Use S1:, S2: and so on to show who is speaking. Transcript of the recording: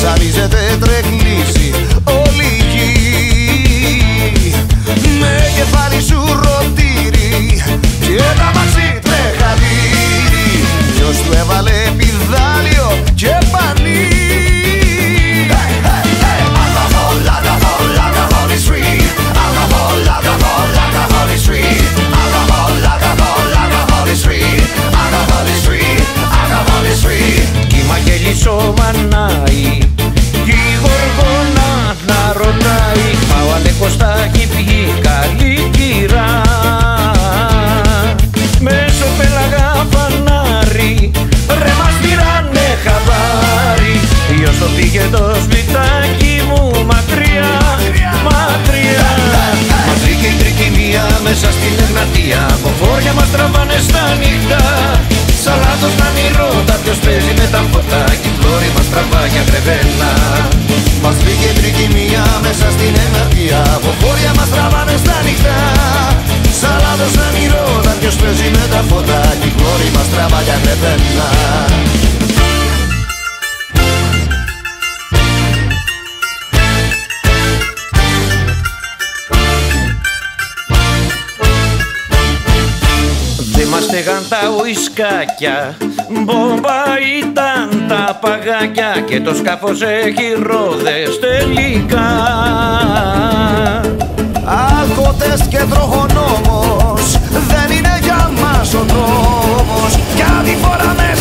S1: ζαλίζεται, τρεκλίζει όλη η γη. Με κεφάλι σου ρωτήρι και τα μαξί τρεχαδίρι. Ποιος του έβαλε πιδάλιο και πανί. Alcohol, alcohol, alcohol is free. Alcohol, alcohol, alcohol is free. Alcohol, alcohol, alcohol is free. Alcohol is free, alcohol is free.
S2: Κύμα και λυσομανάει κι η γοργόνα να ρωτάει. Μα ο Αλεκοστάκη βγει καλή κυρά. Μέσω πέλαγα φανάρι ρε μας πήρανε χαμπάρι. Ποιος το πήγε το σπιτάκι μου μακριά, μακριά. Μας βρήκε η τρικυμία μέσα στην Εγνατία. Από φόρια μας τραβάνε στα νύχτα. Σαλάτος να μη ρώτα ποιος παίζει με τα φώτα. Κι η πλώρη μας τραβά για κρεβένα.
S1: Μας βρήκε τρικυμία μέσα στην Εγνατία. Από φόρια μας τραβάνε στα νύχτα. Σαλάτος να μη ρώτα ποιος παίζει με τα φώτα. Κι η πλώρη μας τραβά για κρεβένα.
S2: Δε μας στεγαν τα ουισκάκια, μπόμπα ήταν τα παγάκια. Και το σκάφος έχει ρόδες τελικά.
S1: Άρχοντες και τροχονόμος δεν είναι για μας ο δρόμος. Κι αν τη φοράμε